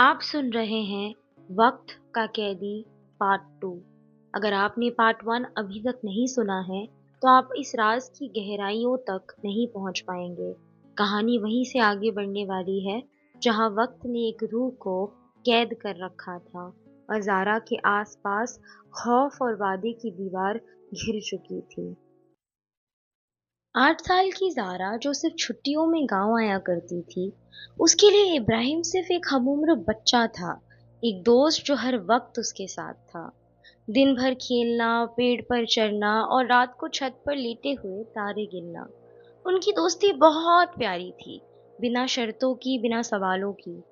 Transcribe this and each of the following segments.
आप सुन रहे हैं वक्त का कैदी पार्ट 2। अगर आपने पार्ट 1 अभी तक नहीं सुना है तो आप इस राज की गहराइयों तक नहीं पहुंच पाएंगे। कहानी वहीं से आगे बढ़ने वाली है जहां वक्त ने एक रूह को कैद कर रखा था और जारा के आसपास खौफ और वादे की दीवार घिर चुकी थी। 8 साल की ज़ारा जो सिर्फ छुट्टियों में गाँव आया करती थी, उसके लिए इब्राहिम सिर्फ एक हमउम्र बच्चा था, एक दोस्त जो हर वक्त उसके साथ था। दिन भर खेलना, पेड़ पर चढ़ना और रात को छत पर लेटे हुए तारे गिनना। उनकी दोस्ती बहुत प्यारी थी, बिना शर्तों की, बिना सवालों की।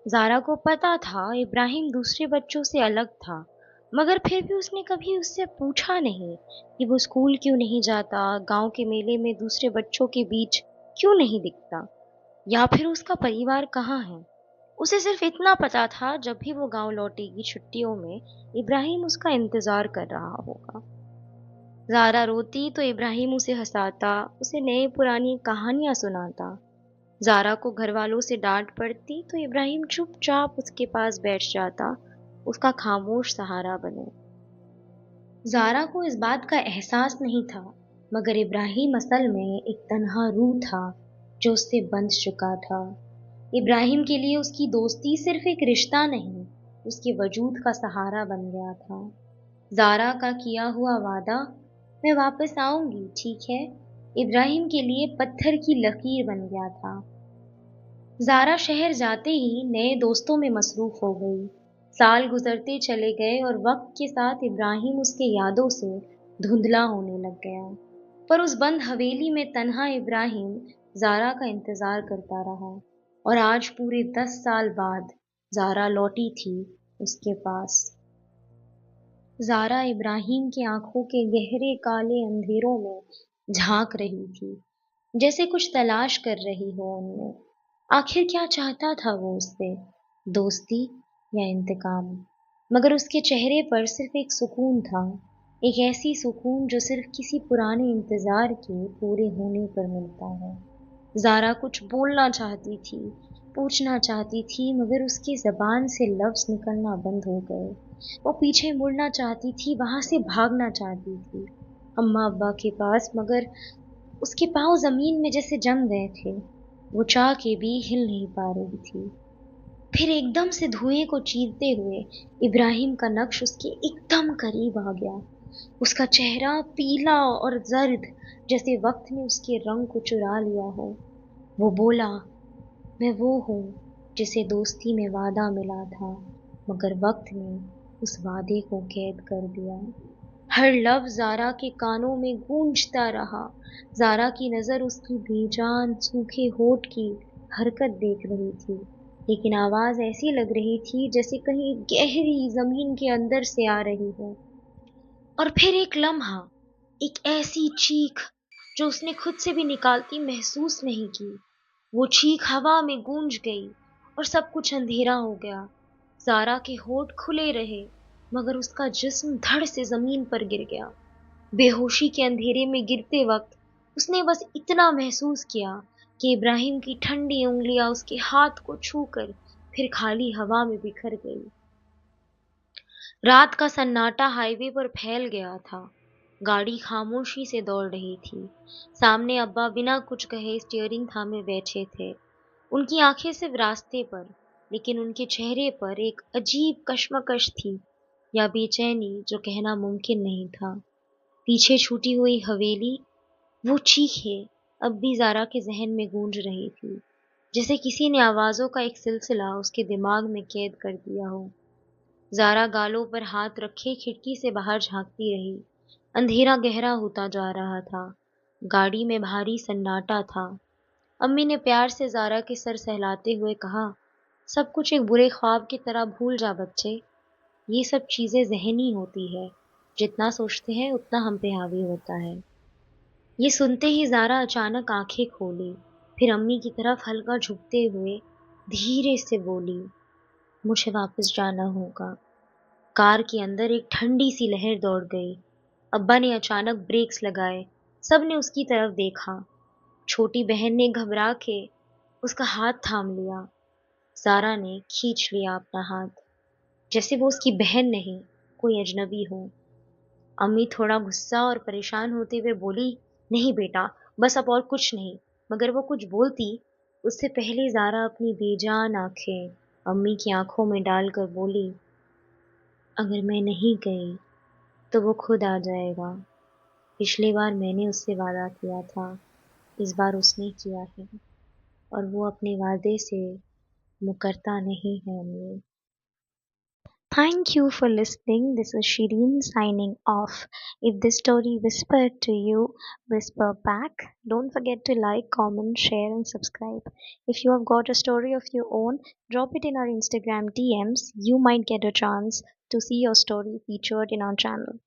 ज़ारा को पता था इब्राहिम दूसरे बच्चों से अलग था, मगर फिर भी उसने कभी उससे पूछा नहीं कि वो स्कूल क्यों नहीं जाता, गांव के मेले में दूसरे बच्चों के बीच क्यों नहीं दिखता, या फिर उसका परिवार कहाँ है। उसे सिर्फ इतना पता था, जब भी वो गांव लौटेगी छुट्टियों में, इब्राहिम उसका इंतजार कर रहा होगा। ज़ारा रोती तो इब्राहिम उसे हंसाता, उसे नई पुरानी कहानियां सुनाता। ज़ारा को घर वालों से डांट पड़ती तो इब्राहिम चुपचाप उसके पास बैठ जाता, उसका खामोश सहारा बने। ज़ारा को इस बात का एहसास नहीं था, मगर इब्राहिम असल में एक तन्हा रूह था जो उससे बंध चुका था। इब्राहिम के लिए उसकी दोस्ती सिर्फ एक रिश्ता नहीं, उसके वजूद का सहारा बन गया था। ज़ारा का किया हुआ वादा, मैं वापस आऊंगी, ठीक है, इब्राहिम के लिए पत्थर की लकीर बन गया था। ज़ारा शहर जाते ही नए दोस्तों में मसरूफ हो गई। साल गुजरते चले गए और वक्त के साथ इब्राहिम उसके यादों से धुंधला होने लग गया। पर उस बंद हवेली में तन्हा इब्राहिम ज़ारा का इंतजार करता रहा, और आज पूरे 10 साल बाद ज़ारा लौटी थी उसके पास। ज़ारा इब्राहिम की आंखों के गहरे काले अंधेरों में झांक रही थी, जैसे कुछ तलाश कर रही हो उनमें। आखिर क्या चाहता था वो उससे, दोस्ती या इंतकाम? मगर उसके चेहरे पर सिर्फ एक सुकून था, एक ऐसी सुकून जो सिर्फ किसी पुराने इंतजार के पूरे होने पर मिलता है। ज़ारा कुछ बोलना चाहती थी, पूछना चाहती थी, मगर उसकी ज़बान से लफ्ज़ निकलना बंद हो गए। वो पीछे मुड़ना चाहती थी, वहाँ से भागना चाहती थी, अम्मा अब्बा के पास, मगर उसके पाँव ज़मीन में जैसे जम गए थे। वो चाह के भी हिल नहीं पा रही थी। फिर एकदम से धुएं को चीरते हुए इब्राहिम का नक्श उसके एकदम करीब आ गया। उसका चेहरा पीला और जर्द, जैसे वक्त ने उसके रंग को चुरा लिया हो। वो बोला, मैं वो हूँ जिसे दोस्ती में वादा मिला था, मगर वक्त ने उस वादे को कैद कर दिया। हर लफ्ज ज़ारा के कानों में गूंजता रहा। ज़ारा की नज़र उसकी बेजान सूखे होठ की हरकत देख रही थी, लेकिन आवाज़ ऐसी लग रही थी जैसे कहीं गहरी ज़मीन के अंदर से आ रही हो। और फिर एक लम्हा, एक ऐसी चीख जो उसने खुद से भी निकालती महसूस नहीं की। वो चीख हवा में गूंज गई और सब कुछ अंधेरा हो गया। ज़ारा के होठ खुले रहे, मगर उसका जिस्म धड़ से ज़मीन पर गिर गया। बेहोशी के अंधेरे में गिरते वक्त उसने बस इतना महसूस किया कि इब्राहिम की ठंडी उंगलियां उसके हाथ को छूकर फिर खाली हवा में बिखर गई। रात का सन्नाटा हाईवे पर फैल गया था। गाड़ी खामोशी से दौड़ रही थी। सामने अब्बा बिना कुछ कहे स्टीयरिंग थामे बैठे थे, उनकी आंखें सिर्फ रास्ते पर, लेकिन उनके चेहरे पर एक अजीब कश्मकश थी, या बेचैनी जो कहना मुमकिन नहीं था। पीछे छूटी हुई हवेली, वो चीखें अब भी ज़ारा के ज़हन में गूंज रही थी, जैसे किसी ने आवाज़ों का एक सिलसिला उसके दिमाग में कैद कर दिया हो। ज़ारा गालों पर हाथ रखे खिड़की से बाहर झांकती रही। अंधेरा गहरा होता जा रहा था। गाड़ी में भारी सन्नाटा था। अम्मी ने प्यार से ज़ारा के सर सहलाते हुए कहा, सब कुछ एक बुरे ख्वाब की तरह भूल जा बच्चे, ये सब चीज़ें ज़हनी होती है, जितना सोचते हैं उतना हम पे हावी होता है। ये सुनते ही ज़ारा अचानक आंखें खोली, फिर अम्मी की तरफ हल्का झुकते हुए धीरे से बोली, मुझे वापस जाना होगा। कार के अंदर एक ठंडी सी लहर दौड़ गई। अब्बा ने अचानक ब्रेक्स लगाए। सबने उसकी तरफ देखा। छोटी बहन ने घबरा के उसका हाथ थाम लिया। زارا نے کھینچ لیا اپنا ہاتھ، جیسے وہ اس کی بہن نہیں، کوئی اجنبی ہو۔ امی تھوڑا غصہ اور پریشان ہوتے ہوئے بولی، نہیں بیٹا، بس اب اور کچھ نہیں۔ مگر وہ کچھ بولتی اس سے پہلے زارا اپنی بے جان آنکھیں امی کی آنکھوں میں ڈال کر بولی، اگر میں نہیں گئی تو وہ خود آ جائے گا۔ پچھلی بار میں نے اس سے وعدہ کیا تھا، اس بار اس نے کیا ہے، اور وہ اپنے وعدے سے مکرتا نہیں ہے امی۔ Thank you for listening. This is Shireen signing off. If this story whispered to you, whisper back. Don't forget to like, comment, share, and subscribe. If you have got a story of your own, drop it in our Instagram DMs. You might get a chance to see your story featured in our channel.